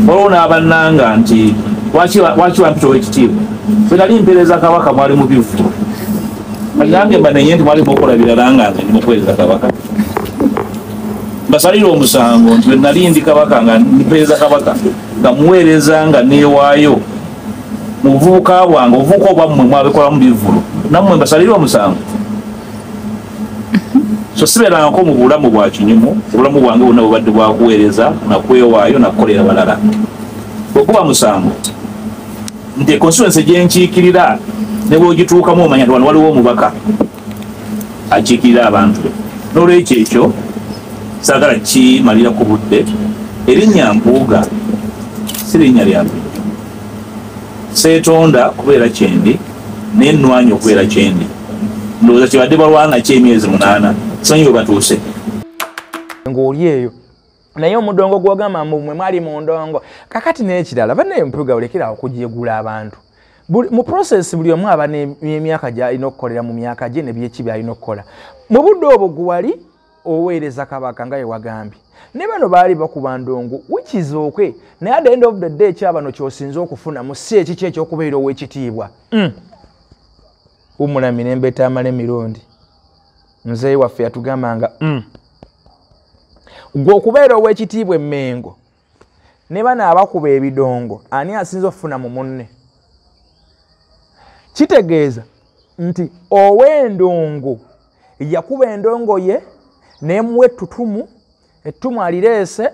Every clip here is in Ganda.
olwo n'abannanga nti waki wampita ekitiibwa fe nali mpeereza kabaka mwali mu bivu nange mbanenye nti mwali mukola birala ngange ndi mukuweereza kabaka basalira omusango nti nali ndi kabaka nga mpeereza kabaka nga muweereza nga neewaayo mu buvubuka bwange obuvubuka obwammwe mwabikola mu bivulu nammwe mbasalira omusango so sibeerangako mu bulamu bwa kinyumu obulamu bwange bwonna bubadde bwakuweereza nakwewaayo nakukolera balala bwekuba musango nti constituency gyenkiikirira ne bwogituukamu omanya nti wano waliwo omubaka akiikirira abantu n'olwekyo ekyo saagala kimalira ku budde erinnya Mpuuga si linnya lya bulijjo seetonda kubeera kyendi n'ennwanyi okubeera kyendi ndowooza kibadde balwana ky'emyezi 8 sanyi we batuuse ng'oli eyo naye omudongo gw'ogamba mwe mwali mu ndongo kakati n'ekirala bannaye Mpuuga olekerawo okujeegula abantu mu process buli omu aba n'emyaka gy'alina okukolera mu myaka gye n'ebyekibi by'alina okukola mu budde obwo gwe wali oweereza kabaka nga ye wagambye ne bano baali bakuba ndongo which is okay naye at the end of the day kyabano ky'osinza okufuna mu si ekiki ekyokubeera ow'ekitiibwa umula mirembe tamala emirundi muzeeyi waffe yatugambanga gwe okubeera ow'ekitiibwa Emmengo ne bano abakuba ebidongo ani asinza okufuna mu munne kitegeeza nti ow'endongo yakuba endongo ye n'emuwa ettumu alireese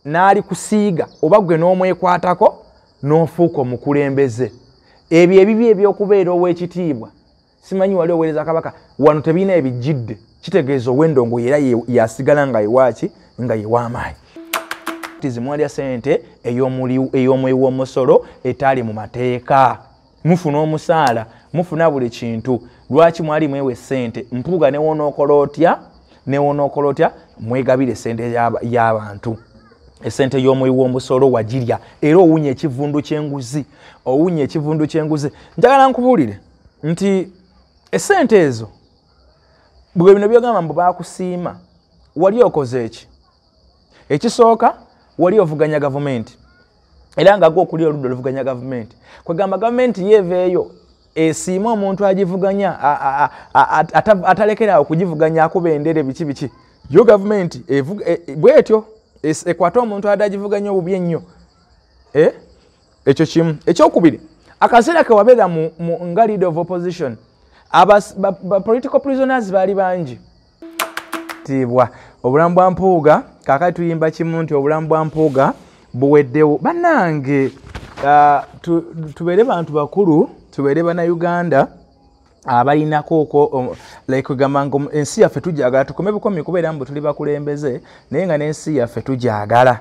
n'ali kusiiga oba gwe n'omwekwatako n'ofuuka omukulembeze ebyo ebibi ebyokubeera ow'ekitiibwa simanyi wali oweereza kabaka wano tebiina ebijjidde kitegeeza ow'endongo era yasigala nga yewaaki nga yew'amaanyi zimwalya ssente ey'omweyi w'omusolo etaali mu mateeka mufuna omusaala mufuna buli kintu lwaki mwali mwewe ssente Mpuuga newonookola otya mwegabire ssente y'abantu essente y'omweyi w'omusolo wagirya era owunya ekivundu ky'enguzi njagala nkubuulire nti essente ezo bwe bino byogamba mbu baakusiima wali okoze eki ekisooka wali ovuganya gavumenti era nga gwe okuli oludda oluvuganya gavumenti kwegamba gavumenti yeeveeyo esiima omuntu agivuganya atalekerawo kugivuganya akuba endere biki yo gavumenti bwetyo ekwata omuntu adagivuganya obubi ennyo ekyo kimu ekyokubiri akaseera ke wabeera mu nga leader of opposition political prisoners baali bangi tibwa obulamu bwa Mpuuga kakati tuyimba kimu nti obulamu bwa Mpuuga buweddewo bannange tubeere bantu bakulu tubeere bannayuganda abalinako okwo like gamba ngo ensi yaffe tujagala tukome bukomi kubeera mbu tuli bakulembeze naye nga n'ensi yaffe tujagala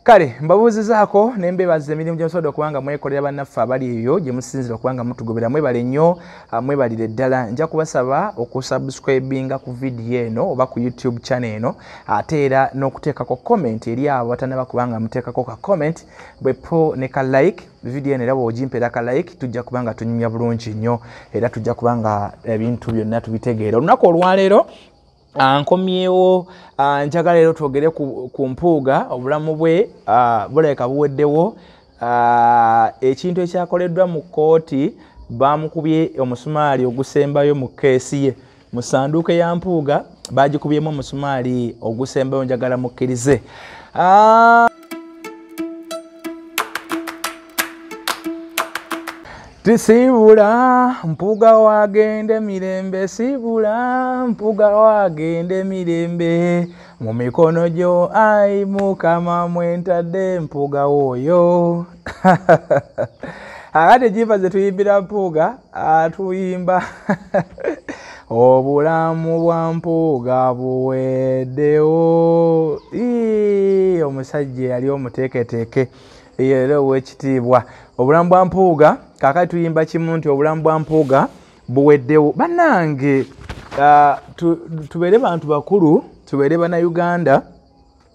kale mbabuuzizaako nembeebaza emirimu gy'omusobola okubanga mwekolera bannaffe abali eyo gye musinzira okubanga mutugobera mwebale nnyo mwebalire ddala nja kubasaba okusubscribinga ku vidiyo eno oba ku YouTube channel eno ate era n'okuteekako comment eri abo batanaba kubanga muteekako ka comment bwepo ne ka like vidiyo eno era bw'ogimpeera ka like tujja kubanga tunyumya bulungi nnyo era tujja kubanga ebintu byonna tubitegeera olunaku olwaleero nkomyewo njagala leero twogere ku Mpuuga obulamu bwe bulabika buweddewo ekintu ekyakoleddwa mu kkooti bamukubye omusumaali ogusembayo mu keesi ye mu ssanduuko ya Mpuuga bagikubyemu omusumaali ogusembayo njagala mukkirize tisibula Mpuuga wagende mirembe sibula Mpuuga wagende mirembe mu mikono gyo ai Mukama mwentadde Mpuuga woyo akati jiva ze tuyimbira Mpuuga atuyimba obulamu bwa Mpuuga buweddewo omusajja yali omuteeketeeke era ow'ekitiibwa obulamu bwa Mpuuga kakati tuyimba kimu nti obulamu bwa Mpuuga buweddewo bannange tubeere bantu bakulu tubeere bannayuganda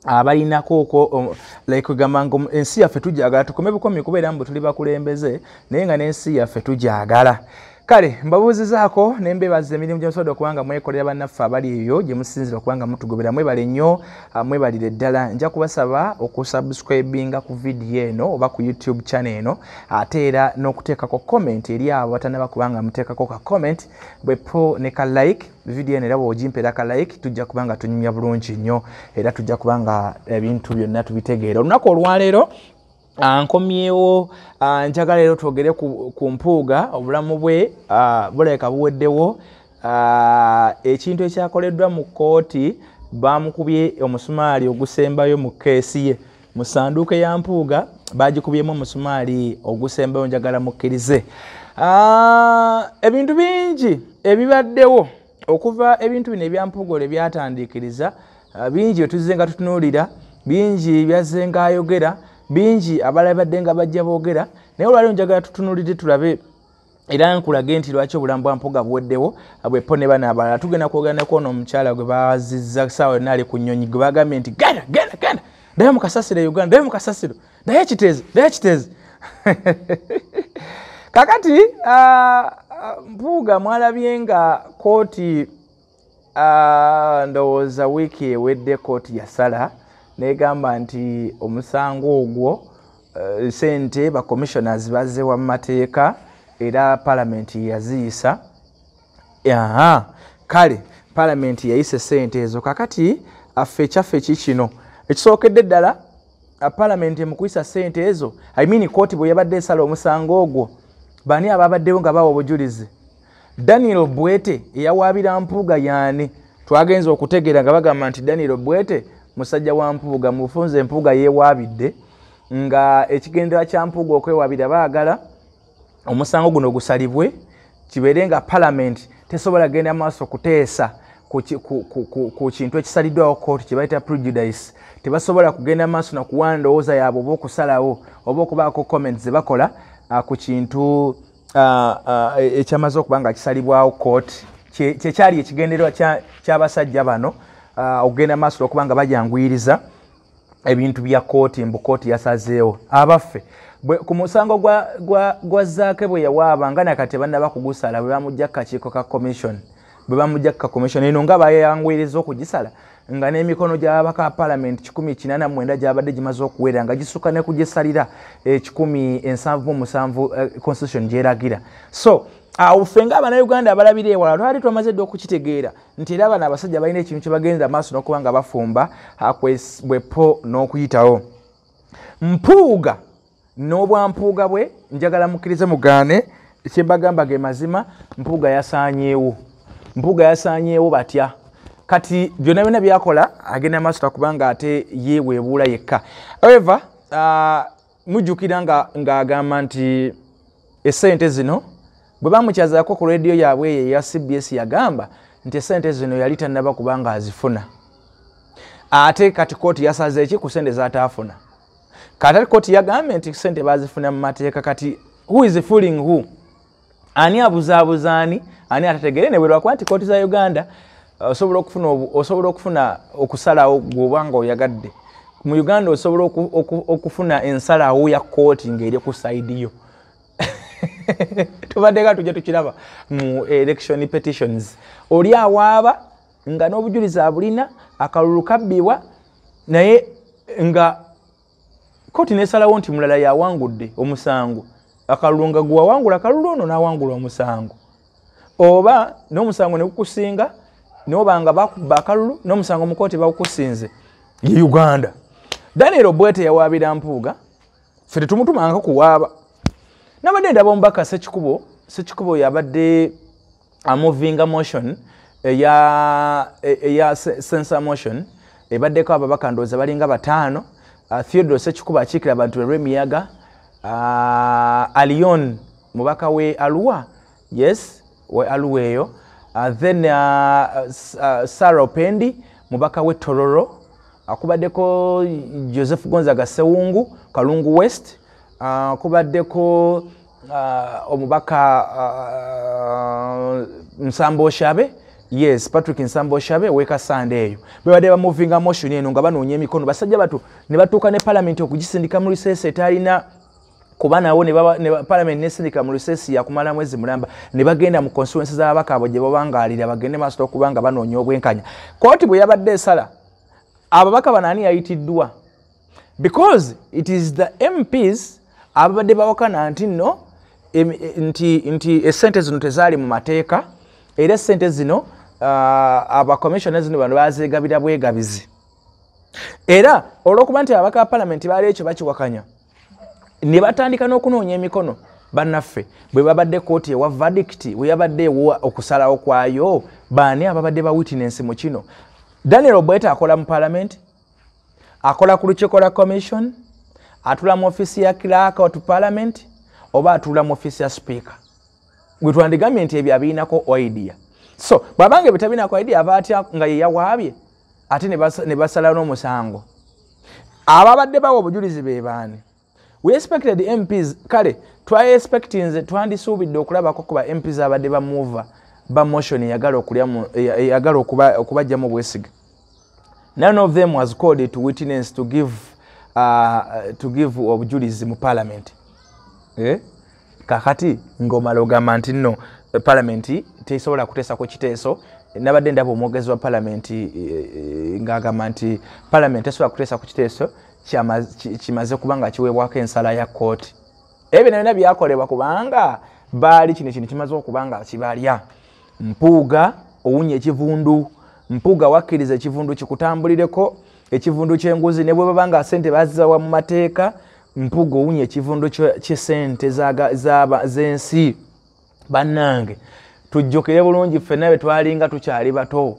abalinako okwo like gamba ngo ensi yaffe tujagala tukome bukomi kubeera mbu tuli bakulembeze naye nga n'ensi yaffe tujagala kale mbabuuzizaako nembeebaza emirimu gye musobodde okubanga mwekolera bannaffe abali eyo gye musinzira okubanga mutugobera mwebale nnyo mwebalire ddala nja kubasaba okusubscribinga ku vidiyo eno oba ku YouTube channel eno ate era n'okuteekako comment eri abo batanaba kubanga muteekako ka comment bwepo ne ka like vidiyo eno era bw'ogimpeera ka like tujja kubanga tunyumya bulungi nnyo era tujja kubanga ebintu byonna tubitegeera olunaku olwaleero nkomyewo njagala leero twogere ku mpuuga obulamu bwe bulabika buweddewo ekintu ekyakoleddwa mu kkooti bamukubye omusumaali ogusembayo mu keesi ye mu ssanduuko ya mpuuga bagikubyemu omusumaali ogusembayo njagala mukkirize ebintu bingi ebibaddewo okuva ebintu bino ebya mpuuga olwe byatandikiriza bingi etuzze nga tutunuulira bingi byazze nga ayogera bingi abalala badde nga bajja boogera naye olwaliwo njagala tutunulire tulabe era nkulage nti lwaki obulamu bwa mpuuga buweddewo bwepo ne bano abalala tugenda kwogera ne kwona omukyala gwe bazizza saawa yonna ali ku nnyonyi gwe bagambye nti genda ddayo mu kasasiro Uganda ddayo mu kasasiro ddayo ekiteezi kakati mpuuga mwalabye nga kooti ndowooza wiiki ewedde kooti yasala negamba nti omusango ogwo sente ba commissioners bazzewa mu mateeka era palamenti yaziyisa kale palamenti yayise sente ezo kakati affe ekyaffe kikino ekisookedde ddala palamenti emukuyisa sente ezo kooti bwe yabadde esala omusango ogwo bani ababaddewo nga bawa obujulizi Daniel Bwete eyawaabira mpuuga yaani twagenza okutegeera nga bagamba nti Daniel Bwete musajja wa mpuuga mufunze empuuga yeewaabidde nga ekigendera kya mpuuga okwewaabira baagala omusango guno gusalibwe kibeere nga palamenti tesobola genda maaso kuteesa ku kintu ekisaliddwawo kooti kye bayita prejudice tebasobola kugenda maaso nakuwa ndowooza yaabwe oba okusalawo oba okubaako comments ze bakola ku kintu ekyamaze okuba nga kisalibwawo kooti kyekyali ekigendererwa ky'abasajja bano okugenda maaso okuba nga bajanguyiriza ebintu bya kooti mbu kooti yasazeewo abaffe ku musango gwa Zaake bwe yawaaba nga nakati bannaba kugusala bwe bamujja ku kakiiko ka commission eno nga bayanguyiriza okugisala nga n'emikono gy'ababaka ba palamenti 189 gyabadde gimaze okuwera nga gisukka ne kugisalira 177 constitution gyeragira so ffe ng'Abannayuganda abalabira ewala twali twamaze dde okukitegeera nti era bano abasajja balina ekintu kye bagenda maaso n'okuba nga bafumba bwepo n'okuyitawo mpuuga n'obwampuuga bwe njagala mukkirize mugaane kye mbagamba ge mazima mpuuga yasaanyeewo batya kati byonna byonna byakola agenda maaso takubanga ate yeeweebuula yekka however mujjukira ng'agamba nti essente zino bwe bamukyazaako ku leediyo yaabwe eyo eya CBS yagamba nti essente zino yali tannaba kubanga azifuna ate kati kooti yasaze eki ku ssente z'ataafuna kati kooti yagambye nti ssente bazifuna mu mateeka kati who is fooling who ani abuzaabuza ani atategere ne bwerwakuba nti kooti za Uganda osobola okufuna okusalawo gw'obanga oyagadde mu Uganda osobola okufuna ensalawo ya kooti ng'eri ku sayidiyo tubaddeka tujja tukiraba mu election petitions oli awaaba nga n'obujulizi abulina akalulu kabbibwa naye nga kooti nesalawo nti mulala yawangudde omusango akalulu nga guwawangula akalulu ono n'awangula omusango oba n'omusango ne gukusinga n'obanga bakubba akalulu n'omusango mu kooti bakukusinze ye Uganda. Daniel Bwete yawaabira mpuuga ffe tetumutumanga kuwaaba nabadde ndaba omubaka Sekikubo yabadde amovinga motion eya censor motion ebaddeko ababaka ndowooza balinga 5 Theodore Sekikubo akiikira abantu be Remiyaga Alion mubaka we Arua yes we Arua eyo then Sarah Opendi mubaka we Tororo akubaddeko Joseph Gonzaga Sewungu Kalungu West kubaddeko omubaka Nsambo Shabe yes Patrick Nsambo Shabe weka Sunday eyo bwebadde bamovinga motion eno nga banoonya emikono basajja batu ne batuuka ne parliament okugisindika mu recess etalina kuba nawo ne parliament nesindika mu recess ya kumala mwezi mulamba ne bagenda mu constituencies z'abakabo gye babangalira bagende maaso okubanga banoonya obwenkanya. Kooti bwe yabadde esala ababaka banani yayitiddwa because it is the MPs ababadde bawakana nti no nti esente zino tezaali mu mateeka era esente zino aba commissioners ne bano bazeegabira bwegabizi era olw'okuba nti ababaka ba parliament baali ekyo bakiwakanya ne batandika n'okunoonya emikono bannaffe bwe babadde kooti ewa verdict bwe yabadde ewa okusalawo kwayo baani ababadde ba witness mu kino. Daniel Obweta akola mu parliament, akola ku lukiiko lwa commission, atula mu office ya clerk of parliament oba atula mu office ya speaker. Gwe twandigambye nti ebyo abiinako idea. So bwabange bitabinako idea ava atya nga ye yawaabye ate ne basala n'omusango. Ababadde bawa obujulizi be baani? We expected the MPs kale twa twandisuubidde okulabako ku ba MPs abadde bamuva ba motion yagala okubajja mu bwesiga. None of them was called to witness to give obujulizi mu parliament. Kakati ngomala ogamba nti no parliament tesobola kuteesako kiteeso nabadde ndaba omwogezi wa parliament ng'agamba nti parliament tesobola kuteesako kiteeso kimaze kubanga kiweebwako ensala ya kooti. Ebyo byonna byakolebwa kubanga baali kino kimaze okubanga kibalya. Mpuuga owunya ekivundu, Mpuuga wakkiriza ekivundu kikutambulireko, ekivundu ky'enguzi ne bwe babanga ssente bazizawa mu mateeka, Mpuuga owunya ekivundu ky'essente z'ensi. Bannange tujjukire bulungi ffenna bwe twalinga tukyali bato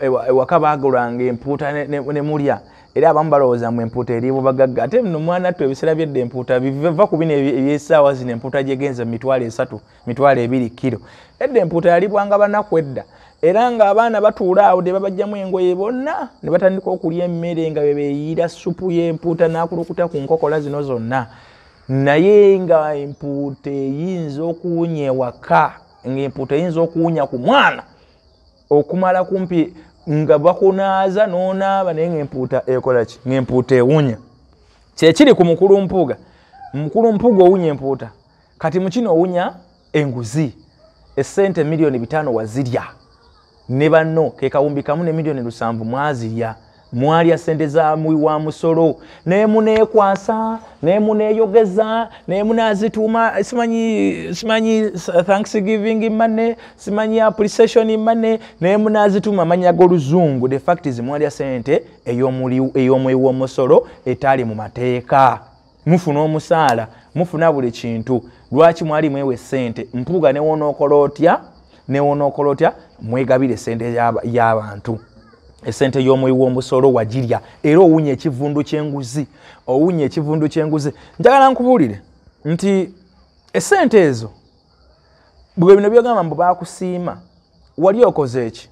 ewaka baagulanga empuuta ne mulya era abamu balowooza mu empuuta eri bubagagga ate nno mwana attu ebiseera byedda empuuta biva ku bino ebyessaawa zino empuuta gyegenza mitwalo 3 mitwalo 2 kilo edda empuuta yalibwanga banaku edda era ng'abaana batuula awo ne babajjamu engoye bonna ne batandika okulya emmere nga bebeeyiira supu y'empuuta n'akulukuta ku nkokola zino zonna naye nga empuuta eyinza okuwunya ewaka ng'empuuta eyinza okuwunya ku mwana okumala kumpi nga bakunaaza n'onaaba naye ng'empuuta ekola ki ng'empuuta ewunya kyekiri ku mukulu Mpuuga owunya empuuta kati mu kino owunya enguzi essente milioni 5 wazirya ne banno ke kawumbi kamu ne milioni 7 mwazirya mwalya sente za wa musolo ne muneekwasa ne muneeyogeza ne munazituuma simanyi thanksgiving money simanyi appreciation money ne munazituuma amanya g'oluzungu the fact is mwalya sente ey'omweyi w'omusolo etaali mu mateeka mufuna omusaala mufuna buli kintu lwaki mwali mwewe sente Mpuuga ne wonookola otya mwegabire sente y'abantu esente y'omweyi w'omusolo wagirya era owunya ekivundu ky'enguzi njagala nkubuulire nti esente ezo bwe bino byogamba mbu baakusiima wali okoze eki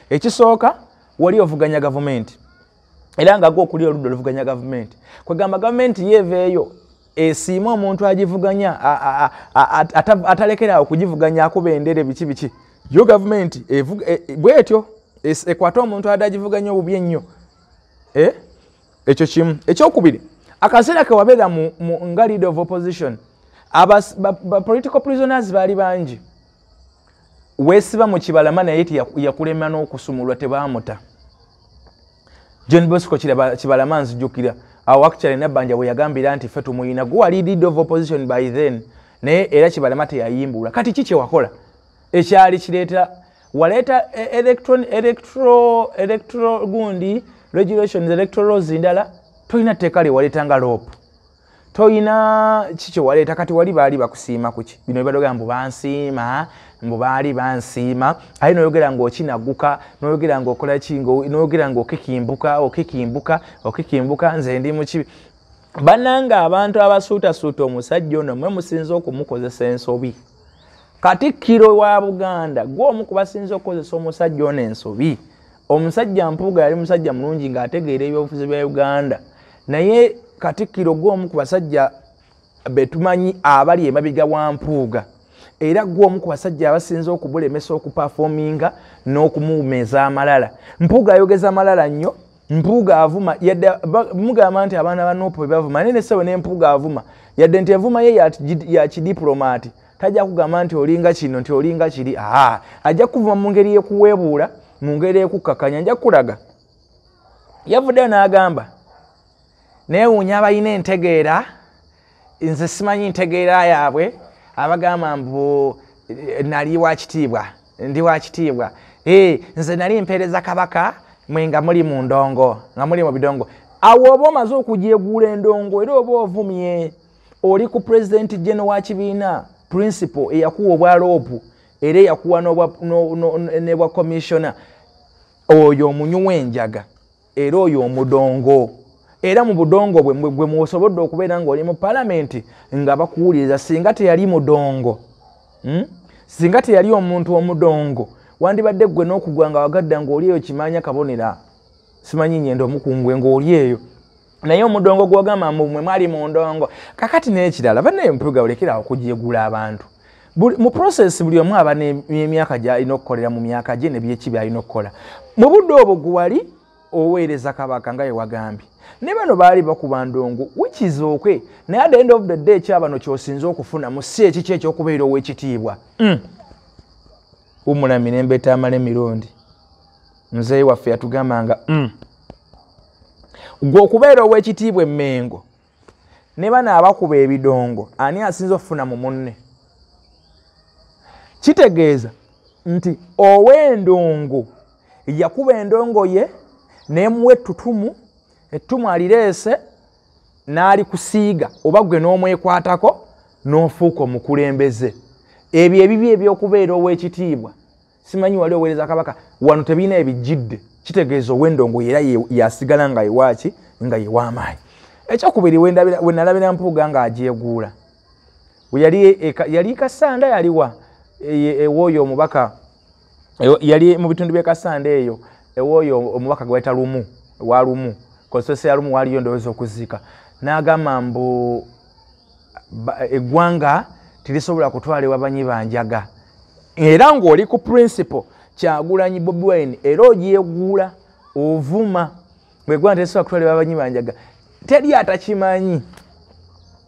ekisooka wali ovuganya gavumenti era nga gwe okuli oludda oluvuganya gavumenti kwegamba gavumenti yeeveeyo esiima omuntu agivuganya atalekerawo kugivuganya akuba endere biki yo gavumenti bwetyo ekwata omuntu adagivuganya obubi ennyo ekyo kimu. Ekyokubiri akaseera ke wabeera nga leader of opposition political prisoners baali bangi weesiba mu Kibalama naye yakulema n'okusumulwa tebamuta. John Bosco Kibalama nzijjukira awo actually Nabbanja bwe yagambira nti ffe tumuyina gwe wali leader of opposition by then naye era Kibalama teyayimbula. Kati ki kye wakola ekyali kireeta waleeta electoral gundi regulations electoral ndala toyina tteeka lye waleeta nga loop toyina kikyo waleeta kati wali baali bakusiima kuki bino bibadogera mbu baali bansiima ayi noyogera ng'okinagguka noyogera ng'okola ki noyogera ng'okikimbuka nze ndi mu kibi. Bannanga abantu abasuutasuuta omusajja ono mwe musinza okumukozesa ensobi. Katikkiro wa Buganda gw'omu ku basinza okukozesa omusajja ono ensobi. Omusajja Mpuuga yali musajja mulungi ng'ategeera ebyobufuzi bya Uganda naye Katikkiro gw'omu ku basajja betumanyi abali emabega wa Mpuuga era gw'omu ku basajja abasinza okubulemesa okuperforminga n'okumuumeza amalala. Mpuuga ayogeza amalala nnyo Mpuuga avuma yadde mugamba nti abaana ba Nuupu bavuma nene sewe ne Mpuuga avuma yadde nti evuma ye ya kidiplomati tajja kugamba nti olinga kino nti olinga kiri ajja kuvuma mu ngeri y'ekuweebuula mu ngeri y'ekukkakanya nja kulaga yavuddeyo n'agamba neewuunya abalina entegeera nze simanyi ntegeera yaabwe abagamba mbu nali wa kitiibwa ndi wa kitiibwa nze nali mpeereza kabaka mwe nga muli mu ndongo nga muli mu bidongo awo oba omaze okujeeguula endongo era oba ovumye oli ku president general wa kibiina principal eyakuwa obwa loopu era eyakuwa ne bwa commissioner oyo omunyu w'enjaga era oyo omudongo era mu budongo bwe musobodde okubeera ng'oli mu palamenti nga bakuwuliriza singa teyali mudongo singa teyali omuntu omudongo wandibadde gwe n'okugwa nga wagadda ng'oli eyo kimanya kabonera simanyi nyendo omukungwe ng'oli eyo naye omudongo gw'ogamba mwe mwali mu ndongo kakati n'ekirala bannaye Mpuuga olekera okujeegula abantu mu process buli omu aba n'emyaka gy'alina okukolera mu myaka gye n'ebyekibi by'alina okukola mu budde obwo gwe wali oweereza kabaka nga ye wagambye ne bano baali bakuba ndongo which is okay naye at the end of the day kyabano ky'osinza okufuna mu si ekiki ekyokubeera ow'ekitiibwa umula mirembe tamale mirundi mzee waffe yatugambanga gwe okubeera ow'ekitiibwa Emmengo ne bano abakuba ebidongo ani asinza okufuna mu munne kitegeeza nti ow'endongo yakuba endongo ye nemuwa ettutumu alireese n'ali kusiiga oba gwe n'omwekwatako n'ofuuka omukulembeze ebyo ebibi ebyokubeera ow'ekitiibwa simanyi wali oweereza kabaka wano tebiina ebijjidde kitegeeza ow'endongo era yasigala nga yewaaki nga yewaamaanyi ekyokubiri we nalabira Mpuuga ng'ajeeguula yali Kasanda yaliwa ewooyo omubaka yali mu bitundu by'e Kasanda eyo ewooyo omubaka gwe bayita Lumu wa Lumu konstituency ya Lumu waliyo ndowooza okuziika n'agamba mbu eggwanga tirisobola kutwalibwa banyi banjaga era ng'oli ku principal Kyagulanyi Bobi Wine era ogyeguula ovuma eggwanga terisobola kutwalibwa banyi banjaga teri atakimanyi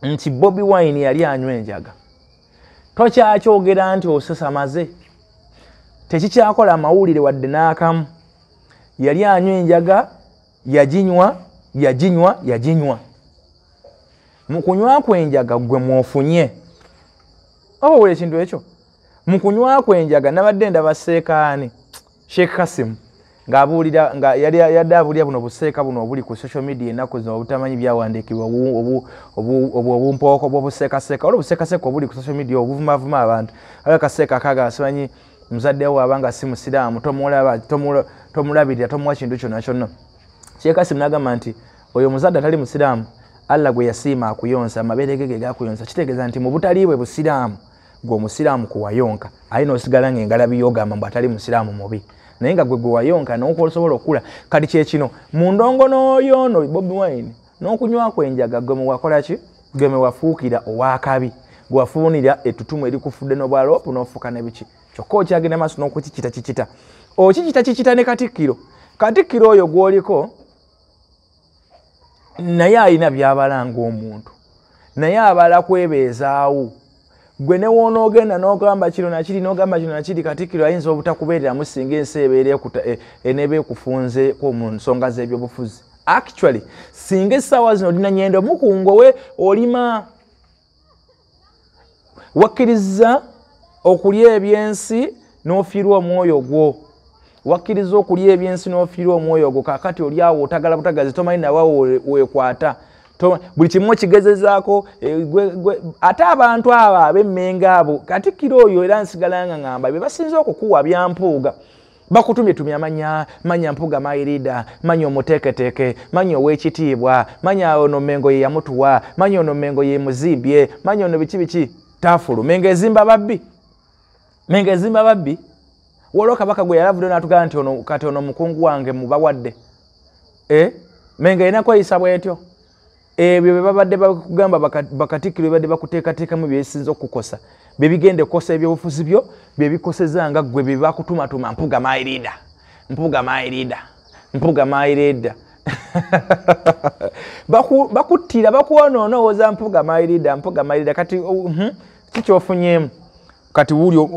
nti Bobi Wine yali anywa enjaga tokyakyogera nti osesamaze tekikyakola amawulire wadde n'akamu yali anywa enjaga yaginywa mu kunywa kw'enjaga gwe mwofunye oba wole ekintu ekyo mu kunywa kw'enjaga nabadde ndaba Seekaani Sheikh Kasim ng'abuulira yadde abuulira buno buseeka buno obuli ku social media ennaku zino obutamanyi byawandiikibwa obumpooko bw'obuseekaseeka olwo obuseekaseeka obuli ku social media obuvumavuma abantu aliwo akaseeka akaga simanyi muzaddewo abanga si musiraamu tomulabirira tomuwa kintu kyonna kyonna Sheikh Kasim n'agamba nti oyo muzadde atali musiraamu Allah gwe yasiima akuyonsa amabeere ge gakuyonsa kitegeeza nti mu butali bwe busiraamu gwe omusiraamu kuwayonka ayina osigala ng'engalabi y'ogamba mbu atali musiraamu mubi naye nga gwe wayonka n'okusobola okula kati kyekino mu ndongo n'oyoono Bobi Wine n'okunywa kw'enjaga gwe muwakola ki gwe muwafuukira ow'akabi gwe wafuunira ettutumu erikufudde n'obwaloopu n'ofuuka ne biki kyokka okyagenda maaso n'okukikita okikita ne Katikkiro oyo gw'oliko naye alina by'abala ng'omuntu naye abala kwebeezaawo gwe ne wonoogenda n'ogamba kino nakiri n'ogamba kino nakiri Katikkiro ayinza obutakubeereramu singa ensi eneeba ekufunzeeko mu nsonga z'ebyobufuzi actually singa essaawa zino olina Nyendo Mukungu we olima wakkiriza okulya ebyensi n'ofiirwa omwoyo gwo wakkiriza okulya ebyensi n'ofiirwa omwoyo gwo kakati oli awo otagala butagazi tomanyi nawe weekwata buli kimu okigezezaako ate abantu abo ab'Emmengo abo Katikkiro oyo era nsigala nga ngamba be basinza okukuwa bya Mpuuga bakutumye manya Mpuuga Mairida manya omuteeketeeke manya ow'ekitiibwa manya ono Mmengo ye yamutuwa manya ono Mmengo ye muzimbye manya ono biki Tafulu Mmengo ezimba babbi waliwo kabaka gwe yalavudde n'atugamba nti kati ono mukungu wange mubawadde Mmengo erina kweyisa bwetyo ebyo bye babadde bakugamba Bakatikkiro babadde bakuteekateekamu byebisinza okukukosa bye bigenda okukosa ebyobufuzi byo bye bikoseza nga ggwe bye bakutumatuma Mpuuga Mairida bakuttira bakuwonoona owoza mpuga mayirida kati kikyofunyemu kati wuli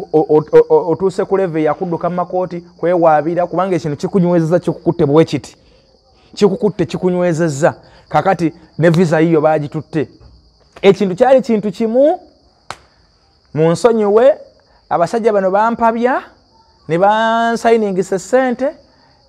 otuuse ku leve yakudduka mu makooti kwewaabira kubanga ekintu kikunywezeza kikukutte bwe kiti kikukutte kikunywezezza kakati ne visa yiyo bagitutte ekintu kyali kintu kimu mu nsonyiwe abasajja bano bampabya ne bansayiningisa sente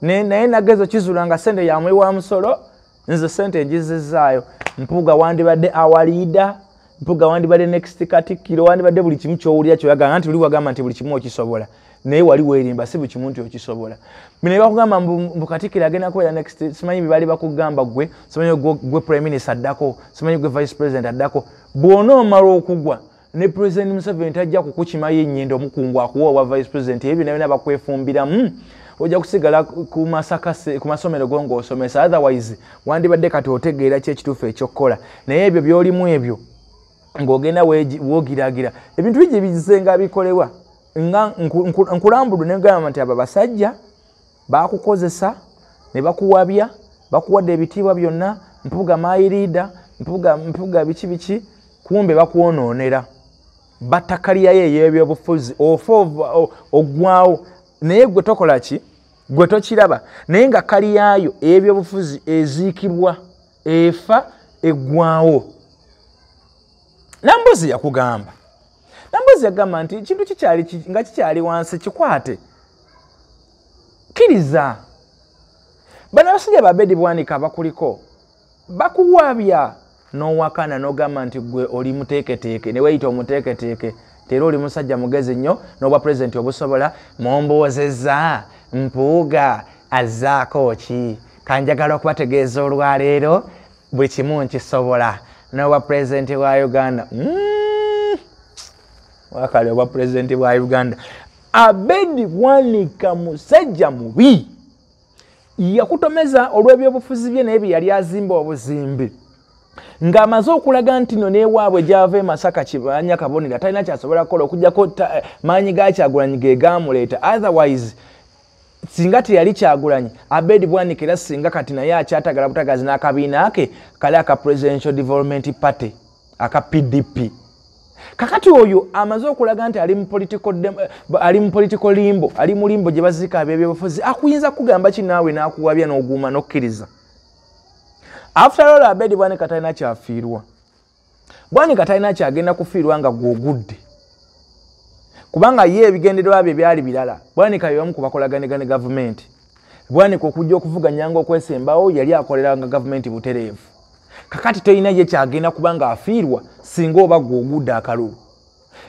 naye nagezo kizuula nga sente yamwe wa musolo nze sente njizizaayo mpuga wandibadde awaliida mpuga wandibadde next katikkiro wandibadde buli kimu kyowulira kyoyagala nti oli wagamba nti buli kimu okisobola naye wali weerimba si buli kimu nti okisobola naye bakugamba mbu katikkiro agenda kubeera next simanyi bye baali bakugamba gwe simanyi gwe prime minister addako simanyi gwe vice president addako bw'onoomala okugwa ne president Museveni tajja kukukimayo ennyendo omukungu akuwa owa vice president ebyo byonna bakwefumbiramu ojja kusigala ku masomero go ng'osomesa otherwise wandibadde kati otegeera ki ekituufu ekyokukola naye ebyo by'olimu ebyo ng'ogenda woogiragira ebintu bigi bizenga bikolebwa nga nkulambudde ne gamba nti abo basajja baakukozesa ne bakuwabya bakuwadde ebitiibwa byonna mpuga mayiriida mpuga biki kumbe bakuwonoonera batakaliyayo ey'ebyobufuzi ofa oggwawo naye gwe tokola ki gwe tokiraba naye nga kaliyaayo ey'ebyobufuzi eziikibwa efa eggwawo Nambuzi yakugamba Nambuzi yagamba nti kintu kikyali wansi kikwate kiriza bano abasajja babedi bwanika abakuliko bakuwabya n'owakana n'ogamba nti gwe oli muteeketeeke ne weeyita omuteeketeeke tera oli musajja mugezi nnyo n'obwa pulezidenti obusobola mumbuuzizza mpuuga azzaako ki kanjagala okubategeeza olwaleero buli kimu nkisobola n'obwa pulezidenti wa Uganda wakali obwa pulezidenti bwa Uganda Abedi Bwanika musajja mubi yakutomeza olw'ebyobufuzi bye naye bye yali azimba obuzimbi ng'amaze okulaga nti no neewaabwe gy'ava e Masaka Kibanya Kabonera talina kyasobola kukola okuggyako maanyi ga Kyagulanyi ge gaamuleeta otherwise singa teyali Kyagulanyi Abedi Bwanika era singa kati naye akyatagala butagazi n'akabiina ke kali aka Presidential Development Party aka PDP kakati oyo amaze okulaga nti ali mu political limbo ali mu limbo gye bazika ab'ebyobufuzi akuyinza kugamba ki naawe n'akuwabya n'oguuma n'okkiriza after all Abedi Bwanika talina kyafiirwa Bwanika talina kyagenda kufiirwa nga gw'ogudde kubanga ye ebigendererwa bye byali birala Bwanika yebamu ku bakolagane gavumenti Bwanika okujja okuvuganya nga okwesembawo yali akoleranga gavumenti butereevu kakati toyina ye kyagenda kubanga afiirwa singa oba gw'ogudde akalulu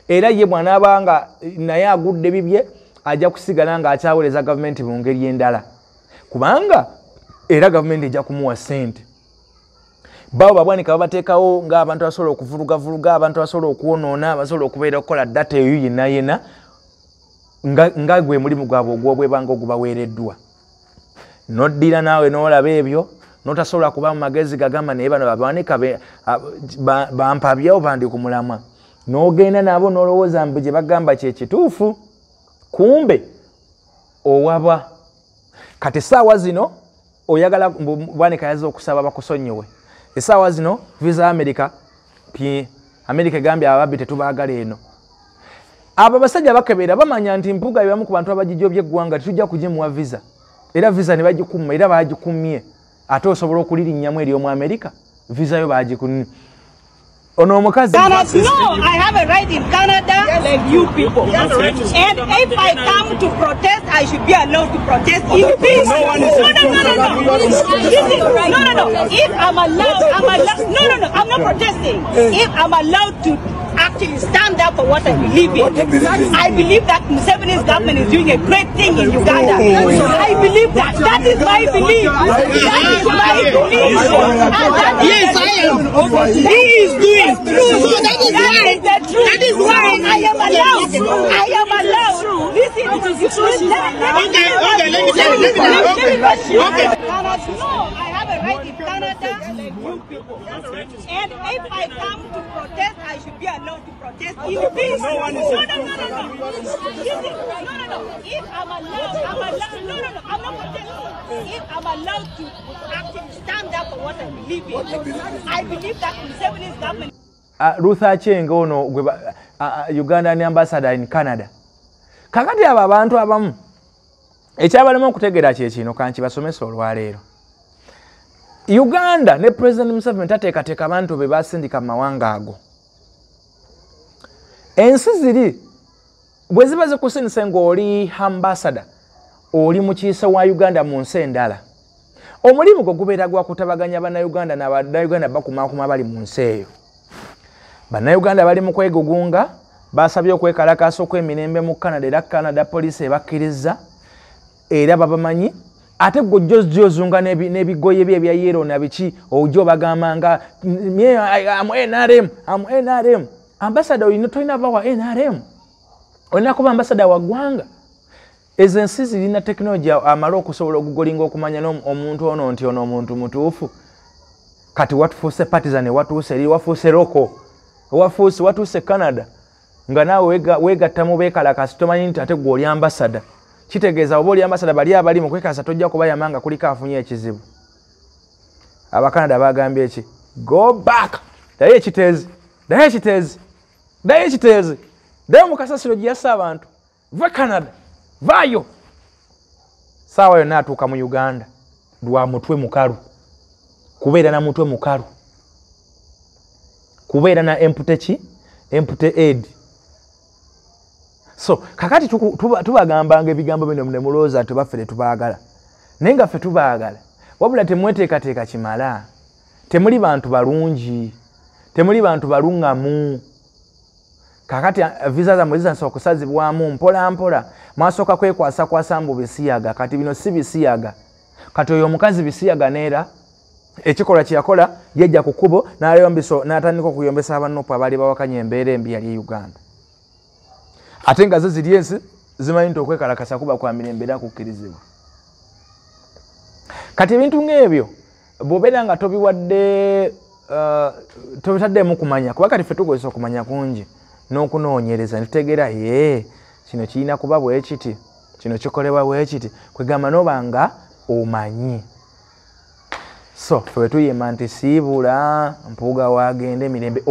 era ye bw'anaabanga naye agudde bibye ajja kusigala nga akyawoleza gavumenti mu ngeri endala kubanga era gavumenti ejja kumuwa ssente babo Bwanika babateekawo ng'abantu abasobola okuvulugavuruga abantu abasobola okwonoona abasobola okubeera okukola data eyo yenna nga gwe mulimu gwabwe ogw'obwebanga ogubaweereddwa noddira naawe n'olaba ebyo notasobola kuba mu magezi gagamba naye bano Bwanika bampabyawo bandi ku mulamwa n'ogenda nabo n'olowooza mbu gye bagamba kyekituufu kumbe owaba kati essaawa zino oyagala Bwanika yazze okusaba bakusonyiwe essaawa zino visa America egambye ababbi tetubaagala eno abo abasajja bakebeera bamanya nti mpuga ebamu ku bantu abagijobya eggwanga tetujja kugimuwa visa era visa ne bagikumma era bagikumye ate osobola okulirinnyamu eri omu America visa yo bagikumye ono omukazi No, I have a right in Canada like you people. And if I come to protest, I should be allowed to protest in peace. No. If I'm allowed, I'm not protesting. If I'm allowed to actually stand up for what I believe in. I believe that Museveni's government is doing a great thing in Uganda. I believe that. That is my belief. That is my belief. Yes, I am. He is doing true. So that is why. That is why I am allowed. I am allowed. Listen, let me tell you. Okay. No, I have a right in Canada like you people. And if I come to protest, I should be allowed to protest in peace. No. If I'm allowed, I'm not protesting. If I'm allowed to actually stand up for what I believe in, I believe that Museveni's government. Ruth Aceng ono Ugandan ambassador in Canada. Kakati aba abantu abamu ekyabalema okutegeera kyekino kanki basomesa olwaleero. Uganda ne President Museveni tateekateeka abantu be basindika mu mawanga ago. Ensi ziri bwe ziba zikusindise ng'oli ambassador oli mukiise wa Uganda mu nsi endala. Omulimu gwo gubeera gwa kutabaganya bannayuganda n'abannayuganda bakumaakuma bali mu nsi eyo. Bannayuganda bali mu kwegugunga basabye okwekalakaasa okw'emirembe mu Canada era Canada poliisi ebakkiriza era babamanyi ate gojjozunga n'ebigoye bye ebya yero na biki ojo bagamba nga am NRM ambassador oyina tolina bawa NRM olina kuba ambassador wa ggwanga. Ezo ensi zirina tekinologi amala okusobola okugolinga okumanya omuntu ono nti ono omuntu mutuufu. Kati watufuuse partisan watuuse eri wafuuse loko watuuse Canada nga naawe weegattamu beekalakasi tomanyi nti ate gwe oli ambassador. Kitegeeza oba oli ambassador bali abali mu kwekasa tojja kubayama nga kuliko afunye ekizibu. Abakanada bagambye eki go back daye ekiteezi daye mu kasasiro gye yassa abantu va Canada vayo saawa yonna atuuka mu Uganda lwa mutwe mukalu kubeera na mutwe mukalu kubeera na empty aid. So kakati tubagambanga ebigambo bino ne mulooza tubaffe tubaagala naye nga ffe tubaagala wabula temweteekateeka kimala. Temuli bantu balungi, temuli bantu baluŋŋamu. Kakati visa zammwe zisasa okusazibwamu mpola mpola mwasooka kwekwasa mbu bisiyaga kati bino si bisiyaga. Kati oyo omukazi bisiyaga neera ekikola kye yakola yejja ku kkubo n'atandika okuyombesa abannopu abaali bawakanya embeera embi yali Uganda. Ate nga zo ziri ensi zimanyi nti okwekalakasa kuba kwa mirembe era kukkirizibwa. Kati ebintu ng'ebyo bw'obeera nga tobiwadde tobitaddemu kumanya kuba kati ffe tukozesa okumanya kungi n'okunoonyereza ne tutegeera kino kirina kuba bwe kiti kino kikolebwa bwe kiti kwegamba n'oba nga omanyi. So ffe tuyima nti siibula mpuuga wagenda emirembe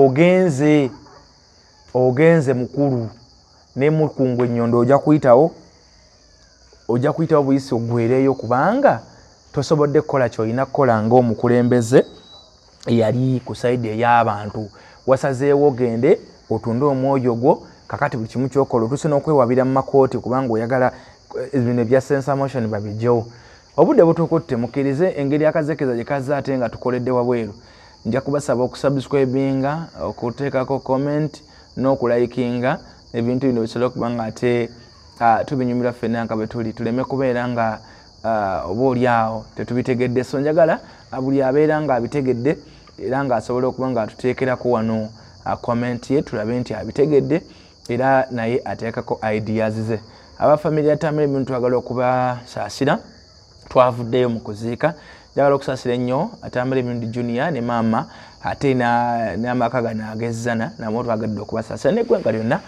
ogenze mukulu ne mukungwe ennyondo ojja kuyitawo buyisi oggwereeyo kubanga tosobodde kukola ky'olina kukola ng'omukulembeze eyali ku sayidi ey'abantu. Wasazeewo ogende otunde omwoyo gwo kakati buli kimu kyokola otuse n'okwewabira mu makooti kubanga oyagala bino ebya sense motion babijjewo. Obudde butukutte mukkirize engeri akazekeza gye kazza ate nga tukoledde wabweru. Nja kubasaba okusubscribinga okuteekako comment n'okulayikinga ebintu bino bisobola okuba nga ate tubinyumira ffenna nga bwe tuli tuleme kubeera nga oba oli awo tetubitegedde. So njagala buli abeera nga abitegedde era ng'asobola okuba nga atuteekerako wano comment ye tulabe nti abitegedde era naye ateekako ideas ze. Abafamily ya Tamale Mirundi twagala okubasaasira twavuddeyo mu kuziika. Njagala okusaasira ennyo Tamale Mirundi Junior ne maama ate n'amaka gano agezzana namwe twagadde okubasaasira n'eggwanga lyonna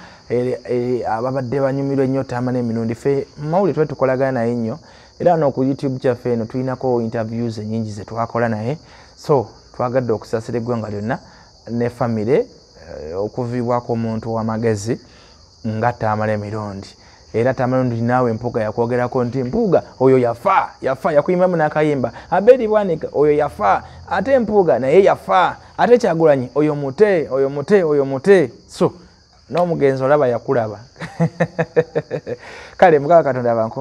ababadde banyumirwa ennyo Tamale Mirundi. Ffe mawulire tuba tukolagana naye nnyo era no ku YouTube kyaffe eno tulinako interviews ennyingi ze twakola naye. So twagadde okusaasira eggwanga lyonna ne family okuviibwako omuntu w'amagezi nga Tamale Mirundi. Era Tamale Mirundi naawe Mpuuga yakwogerako nti Mpuuga oyo yafa yakuyimamu n'akayimba. Abedi Bwanika oyo yafa ate Mpuuga naye yafa ate Kyagulanyi oyo mute. So n'omugenzi olaba yakulaba. Kale Mukama Katonda abankume.